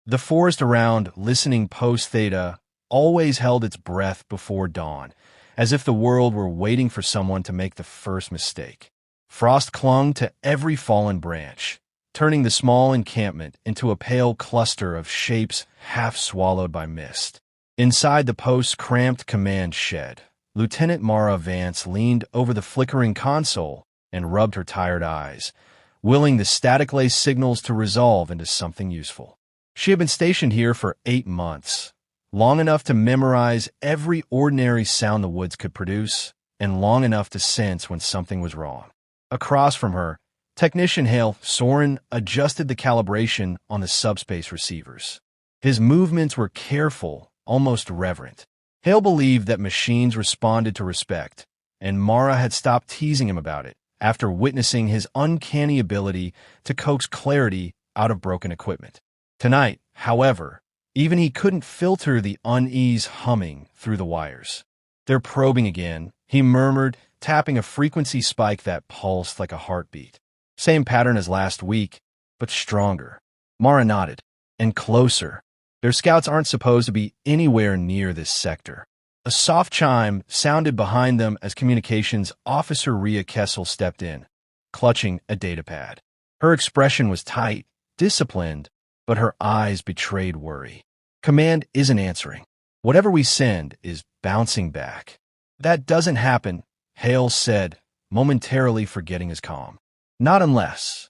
The forest around listening post Theta always held its breath before dawn, as if the world were waiting for someone to make the first mistake. Frost clung to every fallen branch, turning the small encampment into a pale cluster of shapes half swallowed by mist. Inside the post's cramped command shed, Lieutenant Mara Vance leaned over the flickering console and rubbed her tired eyes, willing the static-laced signals to resolve into something useful. She had been stationed here for 8 months, long enough to memorize every ordinary sound the woods could produce, and long enough to sense when something was wrong. Across from her, Technician Hale Soren adjusted the calibration on the subspace receivers. His movements were careful, almost reverent. Hale believed that machines responded to respect, and Mara had stopped teasing him about it after witnessing his uncanny ability to coax clarity out of broken equipment. Tonight, however, even he couldn't filter the unease humming through the wires. "They're probing again," he murmured, tapping a frequency spike that pulsed like a heartbeat. "Same pattern as last week, but stronger." Mara nodded. "And closer. Their scouts aren't supposed to be anywhere near this sector." A soft chime sounded behind them as Communications Officer Rhea Kessel stepped in, clutching a datapad. Her expression was tight, disciplined, but her eyes betrayed worry. "Command isn't answering. Whatever we send is bouncing back." "That doesn't happen," Hale said, momentarily forgetting his calm. "Not unless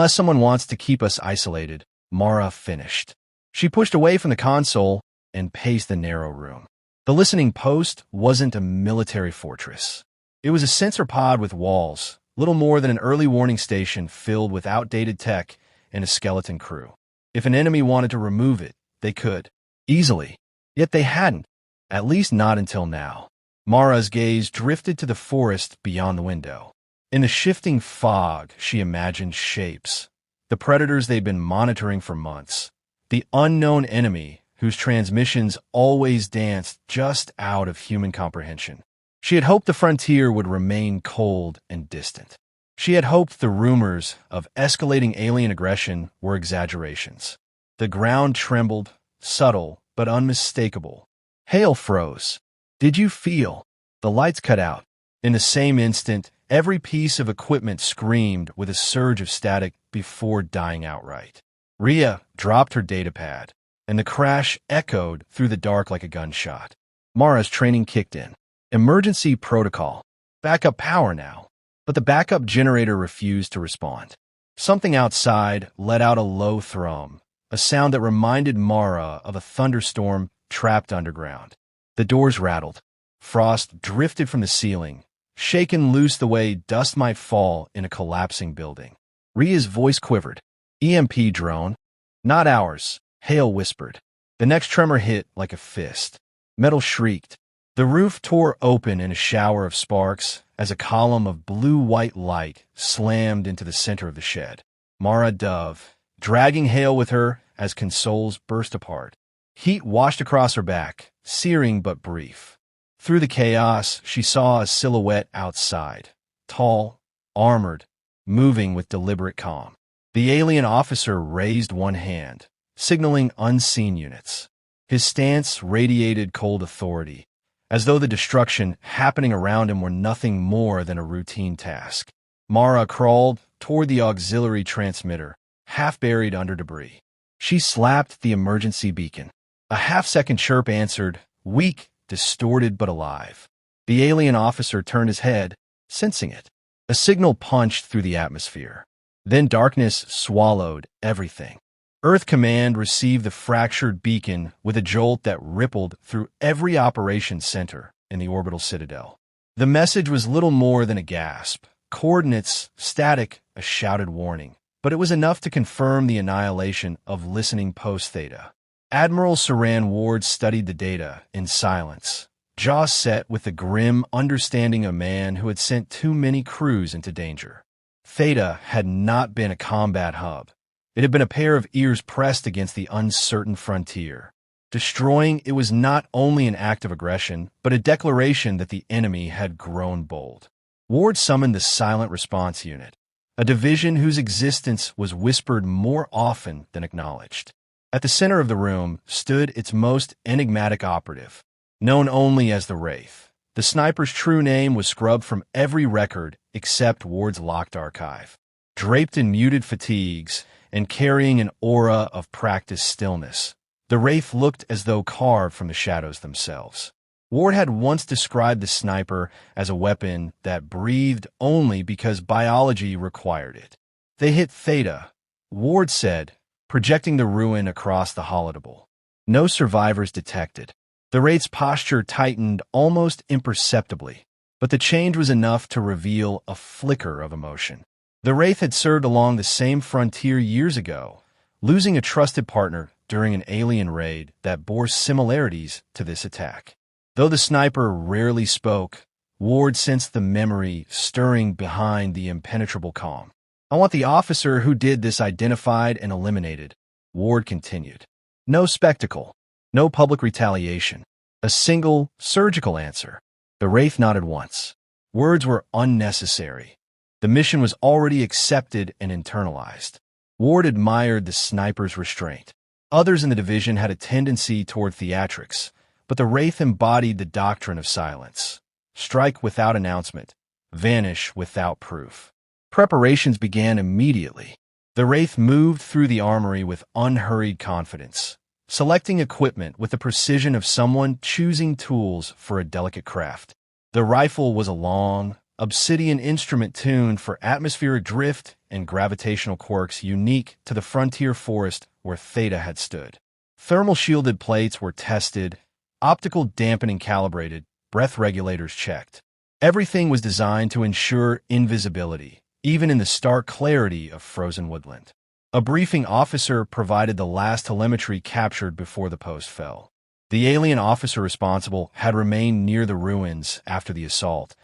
someone wants to keep us isolated," Mara finished. She pushed away from the console and paced the narrow room. The listening post wasn't a military fortress. It was a sensor pod with walls, little more than an early warning station filled with outdated tech and a skeleton crew. If an enemy wanted to remove it, they could. Easily. Yet they hadn't, at least not until now. Mara's gaze drifted to the forest beyond the window. In the shifting fog, she imagined shapes. The predators they'd been monitoring for months. The unknown enemy whose transmissions always danced just out of human comprehension. She had hoped the frontier would remain cold and distant. She had hoped the rumors of escalating alien aggression were exaggerations. The ground trembled, subtle but unmistakable. Hale froze. "Did you feel?" The lights cut out. In the same instant, every piece of equipment screamed with a surge of static before dying outright. Rhea dropped her datapad, and the crash echoed through the dark like a gunshot. Mara's training kicked in. Emergency protocol. Backup power now. But the backup generator refused to respond. Something outside let out a low thrum, a sound that reminded Mara of a thunderstorm trapped underground. The doors rattled. Frost drifted from the ceiling, shaken loose the way dust might fall in a collapsing building. Rhea's voice quivered. "EMP drone." "Not ours," Hale whispered. The next tremor hit like a fist. Metal shrieked. The roof tore open in a shower of sparks as a column of blue-white light slammed into the center of the shed. Mara dove, dragging Hale with her as consoles burst apart. Heat washed across her back, searing but brief. Through the chaos, she saw a silhouette outside, tall, armored, moving with deliberate calm. The alien officer raised one hand, signaling unseen units. His stance radiated cold authority, as though the destruction happening around him were nothing more than a routine task. Mara crawled toward the auxiliary transmitter, half buried under debris. She slapped the emergency beacon. A half-second chirp answered, weak, distorted but alive. The alien officer turned his head, sensing it. A signal punched through the atmosphere. Then darkness swallowed everything. Earth Command received the fractured beacon with a jolt that rippled through every operations center in the orbital citadel. The message was little more than a gasp. Coordinates, static, a shouted warning. But it was enough to confirm the annihilation of listening post Theta. Admiral Saran Ward studied the data in silence, jaw set with the grim understanding of a man who had sent too many crews into danger. Theta had not been a combat hub. It had been a pair of ears pressed against the uncertain frontier. Destroying it was not only an act of aggression, but a declaration that the enemy had grown bold. Ward summoned the Silent Response Unit, a division whose existence was whispered more often than acknowledged. At the center of the room stood its most enigmatic operative, known only as the Wraith. The sniper's true name was scrubbed from every record except Ward's locked archive. Draped in muted fatigues and carrying an aura of practiced stillness, the Wraith looked as though carved from the shadows themselves. Ward had once described the sniper as a weapon that breathed only because biology required it. They hit Theta, Ward said, projecting the ruin across the holodeble. No survivors detected. The Wraith's posture tightened almost imperceptibly, but the change was enough to reveal a flicker of emotion. The Wraith had served along the same frontier years ago, losing a trusted partner during an alien raid that bore similarities to this attack. Though the sniper rarely spoke, Ward sensed the memory stirring behind the impenetrable calm. "I want the officer who did this identified and eliminated," Ward continued. "No spectacle, no public retaliation, a single, surgical answer." The Wraith nodded once. Words were unnecessary. The mission was already accepted and internalized. Ward admired the sniper's restraint. Others in the division had a tendency toward theatrics, but the Wraith embodied the doctrine of silence. Strike without announcement, vanish without proof. Preparations began immediately. The Wraith moved through the armory with unhurried confidence, selecting equipment with the precision of someone choosing tools for a delicate craft. The rifle was a long, obsidian instrument tuned for atmospheric drift and gravitational quirks unique to the frontier forest where Theta had stood. Thermal shielded plates were tested, optical dampening calibrated, breath regulators checked. Everything was designed to ensure invisibility, even in the stark clarity of frozen woodland. A briefing officer provided the last telemetry captured before the post fell. The alien officer responsible had remained near the ruins after the assault,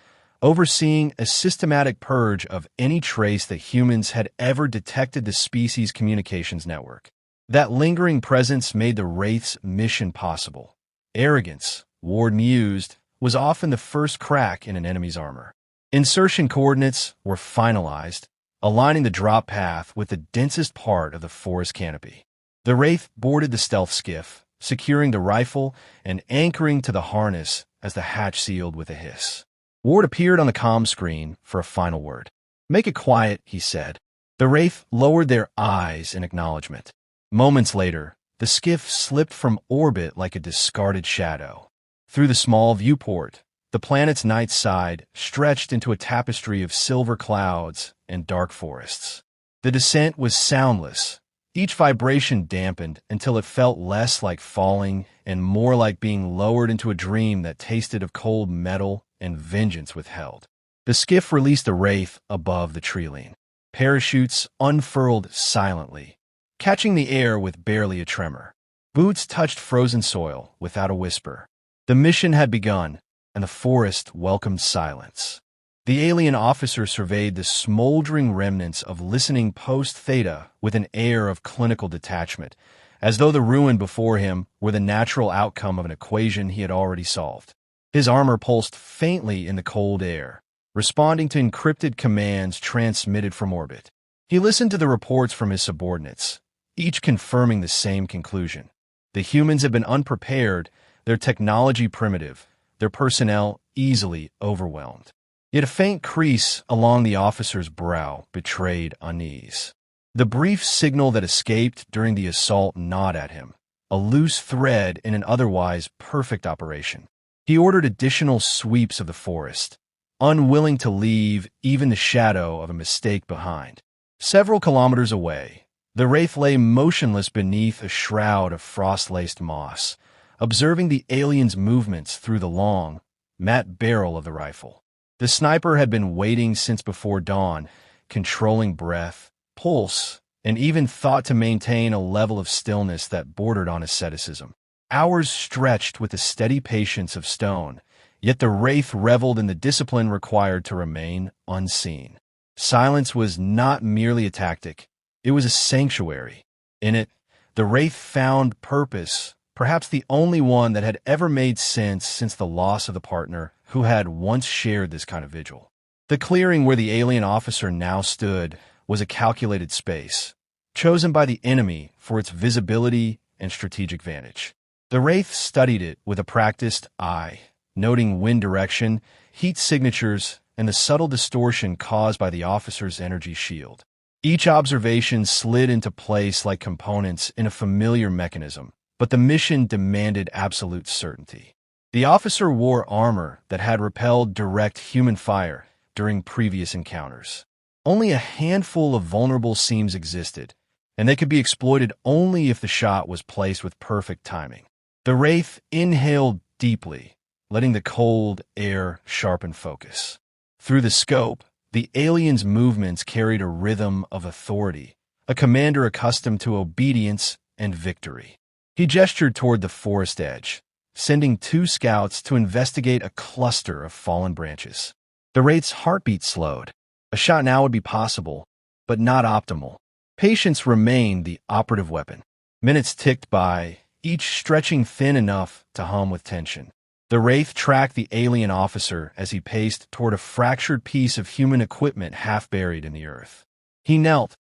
overseeing a systematic purge of any trace that humans had ever detected the species' communications network. That lingering presence made the Wraith's mission possible. Arrogance, Ward mused, was often the first crack in an enemy's armor. Insertion coordinates were finalized, aligning the drop path with the densest part of the forest canopy. The Wraith boarded the stealth skiff, securing the rifle and anchoring to the harness as the hatch sealed with a hiss. Ward appeared on the comm screen for a final word. "Make it quiet," he said. The Wraith lowered their eyes in acknowledgement. Moments later, the skiff slipped from orbit like a discarded shadow. Through the small viewport, the planet's night side stretched into a tapestry of silver clouds and dark forests. The descent was soundless, each vibration dampened until it felt less like falling and more like being lowered into a dream that tasted of cold metal and vengeance withheld. The skiff released the Wraith above the treeline. Parachutes unfurled silently, catching the air with barely a tremor. Boots touched frozen soil without a whisper. The mission had begun, and the forest welcomed silence. The alien officer surveyed the smoldering remnants of listening post-Theta with an air of clinical detachment, as though the ruin before him were the natural outcome of an equation he had already solved. His armor pulsed faintly in the cold air, responding to encrypted commands transmitted from orbit. He listened to the reports from his subordinates, each confirming the same conclusion. The humans had been unprepared, their technology primitive, their personnel easily overwhelmed. Yet a faint crease along the officer's brow betrayed unease. The brief signal that escaped during the assault gnawed at him, a loose thread in an otherwise perfect operation. He ordered additional sweeps of the forest, unwilling to leave even the shadow of a mistake behind. Several kilometers away, the Wraith lay motionless beneath a shroud of frost-laced moss, observing the alien's movements through the long, matte barrel of the rifle. The sniper had been waiting since before dawn, controlling breath, pulse, and even thought to maintain a level of stillness that bordered on asceticism. Hours stretched with the steady patience of stone, yet the Wraith reveled in the discipline required to remain unseen. Silence was not merely a tactic, it was a sanctuary. In it, the Wraith found purpose, perhaps the only one that had ever made sense since the loss of the partner who had once shared this kind of vigil. The clearing where the alien officer now stood was a calculated space, chosen by the enemy for its visibility and strategic vantage. The Wraith studied it with a practiced eye, noting wind direction, heat signatures, and the subtle distortion caused by the officer's energy shield. Each observation slid into place like components in a familiar mechanism, but the mission demanded absolute certainty. The officer wore armor that had repelled direct human fire during previous encounters. Only a handful of vulnerable seams existed, and they could be exploited only if the shot was placed with perfect timing. The Wraith inhaled deeply, letting the cold air sharpen focus. Through the scope, the alien's movements carried a rhythm of authority, a commander accustomed to obedience and victory. He gestured toward the forest edge, sending 2 scouts to investigate a cluster of fallen branches. The Wraith's heartbeat slowed. A shot now would be possible, but not optimal. Patience remained the operative weapon. Minutes ticked by, each stretching thin enough to hum with tension. The Wraith tracked the alien officer as he paced toward a fractured piece of human equipment half buried in the earth. He knelt,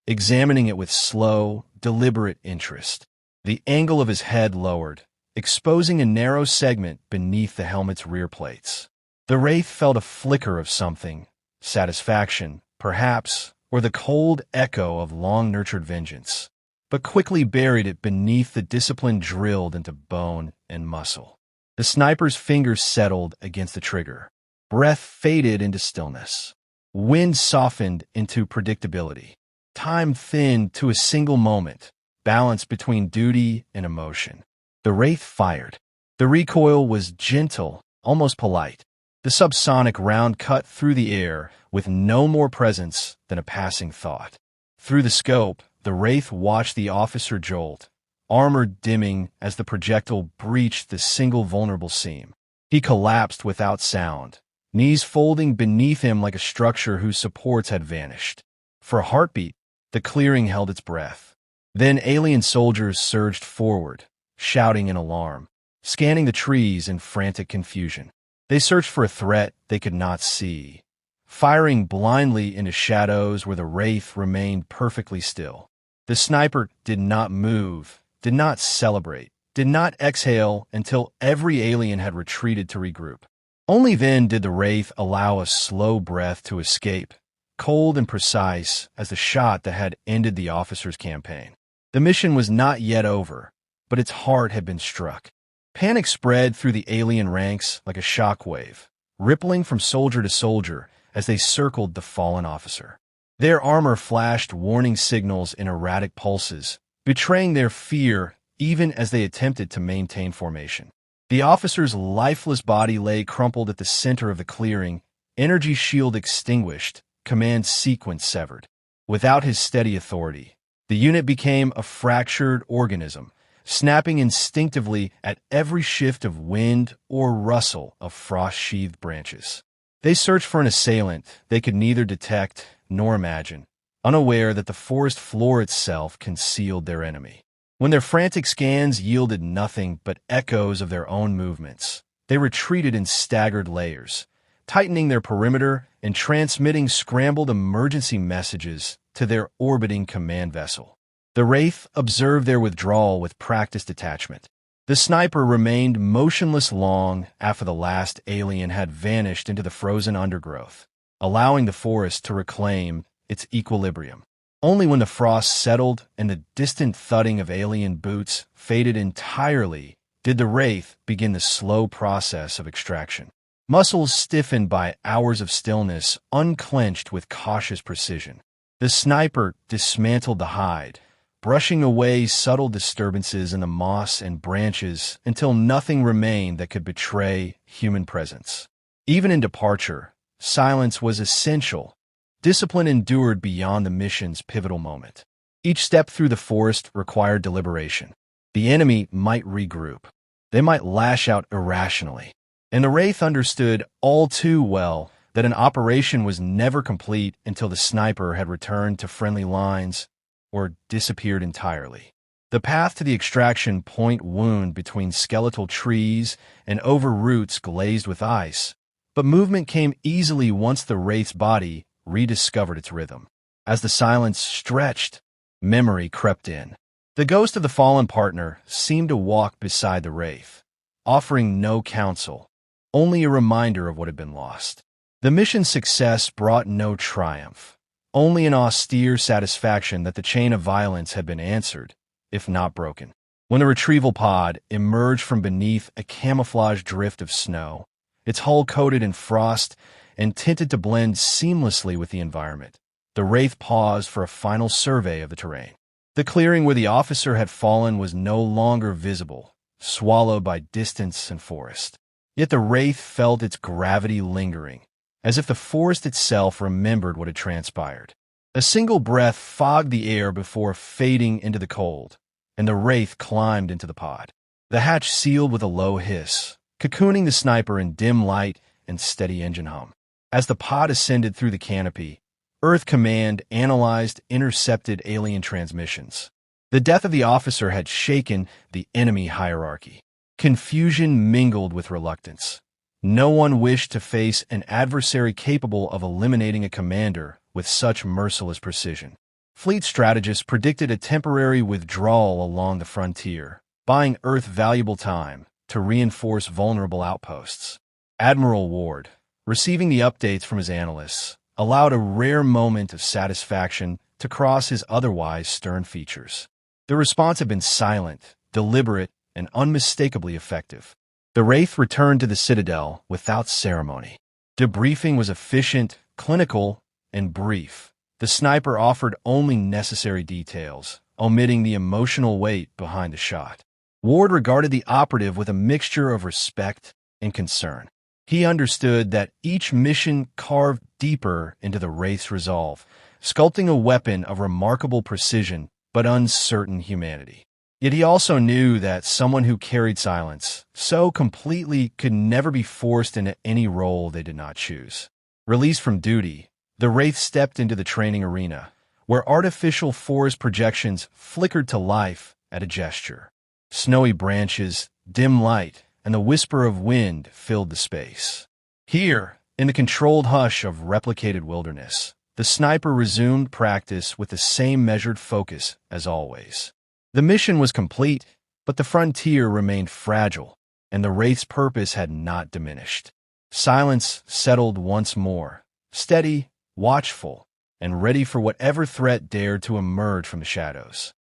examining it with slow, deliberate interest. The angle of his head lowered, exposing a narrow segment beneath the helmet's rear plates. The Wraith felt a flicker of something, satisfaction, perhaps, or the cold echo of long-nurtured vengeance, but quickly buried it beneath the discipline drilled into bone and muscle. The sniper's fingers settled against the trigger. Breath faded into stillness. Wind softened into predictability. Time thinned to a single moment, balanced between duty and emotion. The Wraith fired. The recoil was gentle, almost polite. The subsonic round cut through the air with no more presence than a passing thought. Through the scope, the Wraith watched the officer jolt, armor dimming as the projectile breached the single vulnerable seam. He collapsed without sound, knees folding beneath him like a structure whose supports had vanished. For a heartbeat, the clearing held its breath. Then alien soldiers surged forward, shouting in alarm, scanning the trees in frantic confusion. They searched for a threat they could not see, firing blindly into shadows where the Wraith remained perfectly still. The sniper did not move, did not celebrate, did not exhale until every alien had retreated to regroup. Only then did the Wraith allow a slow breath to escape, cold and precise as the shot that had ended the officer's campaign. The mission was not yet over, but its heart had been struck. Panic spread through the alien ranks like a shockwave, rippling from soldier to soldier as they circled the fallen officer. Their armor flashed warning signals in erratic pulses, betraying their fear even as they attempted to maintain formation. The officer's lifeless body lay crumpled at the center of the clearing, energy shield extinguished, command sequence severed. Without his steady authority, the unit became a fractured organism, snapping instinctively at every shift of wind or rustle of frost-sheathed branches. They searched for an assailant they could neither detect nor imagine, unaware that the forest floor itself concealed their enemy. When their frantic scans yielded nothing but echoes of their own movements, they retreated in staggered layers, tightening their perimeter and transmitting scrambled emergency messages to their orbiting command vessel. The Wraith observed their withdrawal with practiced detachment. The sniper remained motionless long after the last alien had vanished into the frozen undergrowth, allowing the forest to reclaim its equilibrium. Only when the frost settled and the distant thudding of alien boots faded entirely did the Wraith begin the slow process of extraction. Muscles stiffened by hours of stillness unclenched with cautious precision. The sniper dismantled the hide, brushing away subtle disturbances in the moss and branches until nothing remained that could betray human presence. Even in departure, silence was essential. Discipline endured beyond the mission's pivotal moment. Each step through the forest required deliberation. The enemy might regroup. They might lash out irrationally. And the Wraith understood all too well that an operation was never complete until the sniper had returned to friendly lines or disappeared entirely. The path to the extraction point wound between skeletal trees and over roots glazed with ice, but movement came easily once the Wraith's body rediscovered its rhythm. As the silence stretched, Memory crept in. The ghost of the fallen partner seemed to walk beside the Wraith, offering no counsel, only a reminder of what had been lost. The mission's success brought no triumph, only an austere satisfaction that the chain of violence had been answered, if not broken. When the retrieval pod emerged from beneath a camouflage drift of snow, its hull coated in frost and tinted to blend seamlessly with the environment, the Wraith paused for a final survey of the terrain. The clearing where the officer had fallen was no longer visible, swallowed by distance and forest. Yet the Wraith felt its gravity lingering, as if the forest itself remembered what had transpired. A single breath fogged the air before fading into the cold, and the Wraith climbed into the pod. The hatch sealed with a low hiss, cocooning the sniper in dim light and steady engine hum. As the pod ascended through the canopy, Earth Command analyzed intercepted alien transmissions. The death of the officer had shaken the enemy hierarchy. Confusion mingled with reluctance. No one wished to face an adversary capable of eliminating a commander with such merciless precision. Fleet strategists predicted a temporary withdrawal along the frontier, buying Earth valuable time to reinforce vulnerable outposts. Admiral Ward, receiving the updates from his analysts, allowed a rare moment of satisfaction to cross his otherwise stern features. The response had been silent, deliberate, and unmistakably effective. The Wraith returned to the Citadel without ceremony. Debriefing was efficient, clinical, and brief. The sniper offered only necessary details, omitting the emotional weight behind the shot. Ward regarded the operative with a mixture of respect and concern. He understood that each mission carved deeper into the Wraith's resolve, sculpting a weapon of remarkable precision but uncertain humanity. Yet he also knew that someone who carried silence so completely could never be forced into any role they did not choose. Released from duty, the Wraith stepped into the training arena, where artificial forest projections flickered to life at a gesture. Snowy branches, dim light, and the whisper of wind filled the space. Here, in the controlled hush of replicated wilderness, the sniper resumed practice with the same measured focus as always. The mission was complete, but the frontier remained fragile, and the Wraith's purpose had not diminished. Silence settled once more, steady, watchful, and ready for whatever threat dared to emerge from the shadows.